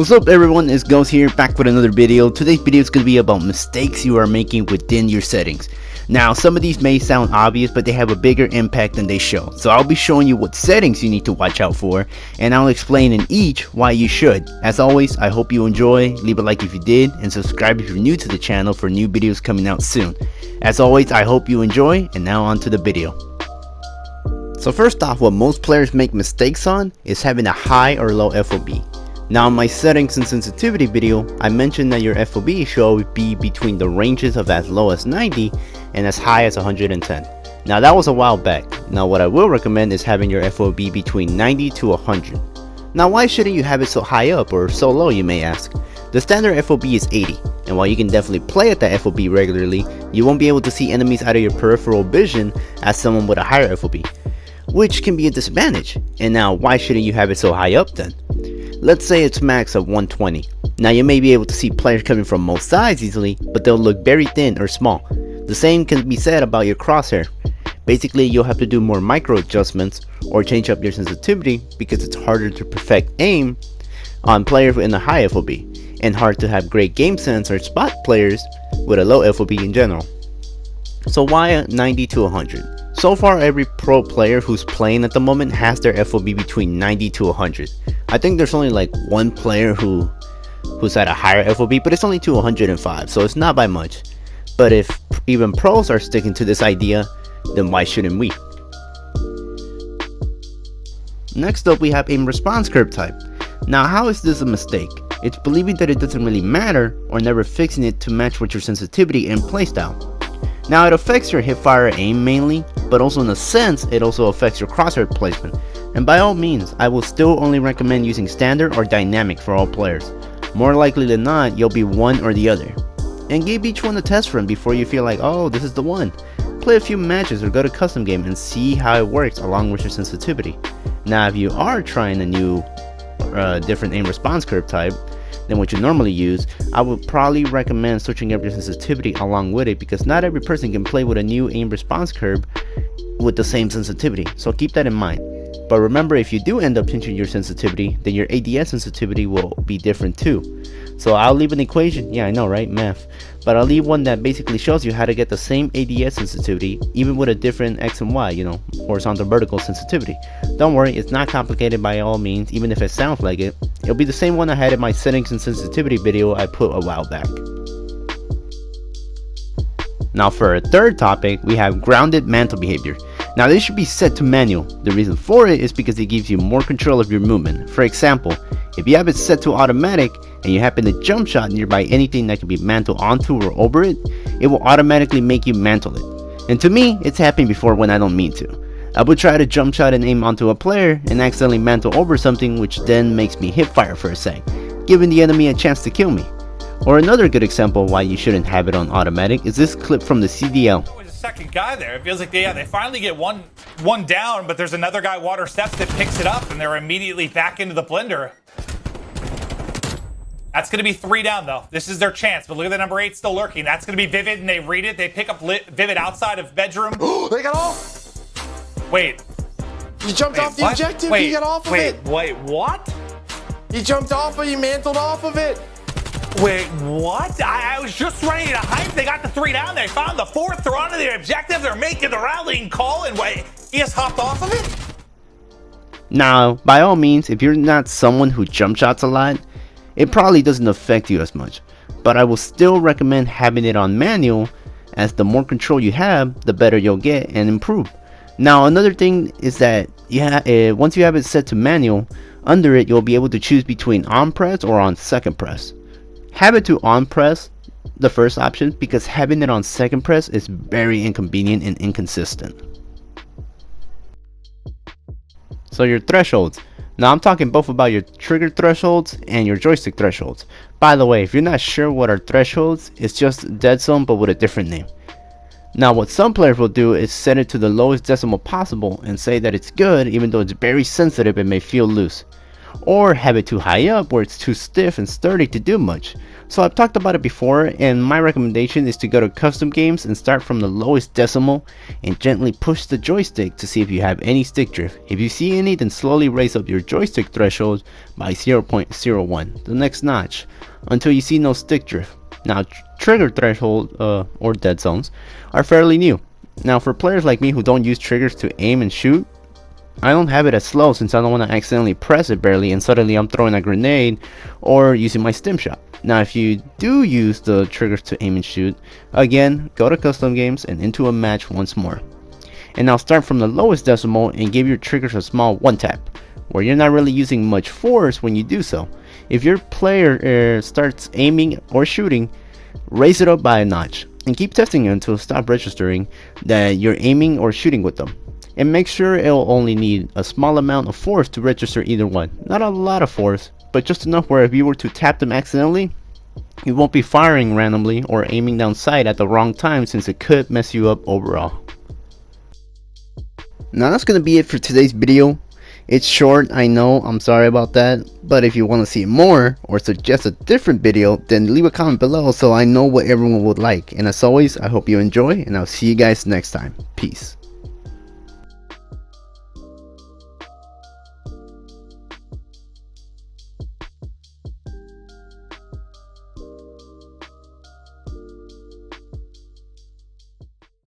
What's up everyone, it's Ghost here, back with another video. Today's video is going to be about mistakes you are making within your settings. Now some of these may sound obvious, but they have a bigger impact than they show. So I'll be showing you what settings you need to watch out for, and I'll explain in each why you should. As always, I hope you enjoy, leave a like if you did, and subscribe if you're new to the channel for new videos coming out soon. As always, I hope you enjoy, and now on to the video. So first off, what most players make mistakes on is having a high or low FOB. Now in my settings and sensitivity video, I mentioned that your FOB should be between the ranges of as low as 90 and as high as 110. Now that was a while back. Now what I will recommend is having your FOB between 90 to 100. Now why shouldn't you have it so high up or so low, you may ask? The standard FOB is 80, and while you can definitely play at that FOB regularly, you won't be able to see enemies out of your peripheral vision as someone with a higher FOB, which can be a disadvantage. And now why shouldn't you have it so high up then? Let's say it's max at 120. Now you may be able to see players coming from most sides easily, but they'll look very thin or small. The same can be said about your crosshair. Basically, you'll have to do more micro adjustments or change up your sensitivity because it's harder to perfect aim on players in a high FOB, and hard to have great game sense or spot players with a low FOB in general. So why 90 to 100? So far, every pro player who's playing at the moment has their FOB between 90 to 100. I think there's only like one player who's at a higher FOB, but it's only to 105, so it's not by much. But if even pros are sticking to this idea, then why shouldn't we? Next up, we have aim response curve type. Now how is this a mistake? It's believing that it doesn't really matter or never fixing it to match with your sensitivity and playstyle. Now it affects your hipfire aim mainly, but also in a sense it also affects your crosshair placement, and by all means I will still only recommend using standard or dynamic for all players. More likely than not, you'll be one or the other, and give each one a test run before you feel like, oh, this is the one. Play a few matches or go to custom game and see how it works along with your sensitivity. Now if you are trying a new different aim response curve type than what you normally use, I would probably recommend switching up your sensitivity along with it, because not every person can play with a new aim response curve with the same sensitivity, so keep that in mind. But remember, if you do end up changing your sensitivity, then your ADS sensitivity will be different too. So I'll leave an equation, yeah I know right, math, but I'll leave one that basically shows you how to get the same ADS sensitivity even with a different X and Y, horizontal vertical sensitivity. Don't worry, it's not complicated by all means, even if it sounds like it. It'll be the same one I had in my settings and sensitivity video I put a while back. Now for our third topic, we have grounded mantle behavior. Now this should be set to manual. The reason for it is because it gives you more control of your movement. For example, if you have it set to automatic and you happen to jump shot nearby anything that can be mantled onto or over it, it will automatically make you mantle it. And to me, it's happened before when I don't mean to. I would try to jump shot and aim onto a player and accidentally mantle over something, which then makes me hip fire for a sec, giving the enemy a chance to kill me. Or another good example why you shouldn't have it on automatic is this clip from the CDL. Second guy there. It feels like they finally get one down, but there's another guy water steps that picks it up and they're immediately back into the blender. That's going to be 3 down though. This is their chance, but look at the number 8 still lurking. That's going to be Vivid, and they read it. They pick up Vivid outside of bedroom. They got off. Wait. You jumped off the objective. You got off of it. Wait, what? You jumped off of it. You mantled off of it. Wait, what? I was just ready to hype. They got the 3 down. They found the 4th. They're onto the objective. They're making the rallying call, and wait, he just hopped off of it? Now, by all means, if you're not someone who jump shots a lot, it probably doesn't affect you as much. But I will still recommend having it on manual, as the more control you have, the better you'll get and improve. Now, another thing is that once you have it set to manual, under it you'll be able to choose between on press or on second press. Have it to on press, the first option, because having it on second press is very inconvenient and inconsistent. So your thresholds. Now I'm talking both about your trigger thresholds and your joystick thresholds. By the way, if you're not sure what are thresholds, it's just dead zone but with a different name. Now what some players will do is set it to the lowest decimal possible and say that it's good even though it's very sensitive and may feel loose. or have it too high up where it's too stiff and sturdy to do much. So I've talked about it before, and my recommendation is to go to custom games and start from the lowest decimal and gently push the joystick to see if you have any stick drift. If you see any, then slowly raise up your joystick threshold by 0.01, the next notch, until you see no stick drift. Now trigger threshold or dead zones are fairly new. Now for players like me who don't use triggers to aim and shoot, I don't have it as slow since I don't want to accidentally press it barely and suddenly I'm throwing a grenade or using my stim shot. Now if you do use the triggers to aim and shoot, again, go to custom games and into a match once more. And now start from the lowest decimal and give your triggers a small one tap, where you're not really using much force when you do so. If your player starts aiming or shooting, raise it up by a notch and keep testing it until it stops registering that you're aiming or shooting with them. And make sure it'll only need a small amount of force to register either one. Not a lot of force, but just enough where if you were to tap them accidentally, you won't be firing randomly or aiming down sight at the wrong time, since it could mess you up overall. Now that's gonna be it for today's video. It's short, I know, I'm sorry about that, but if you want to see more or suggest a different video, then leave a comment below so I know what everyone would like. And as always, I hope you enjoy, and I'll see you guys next time. Peace.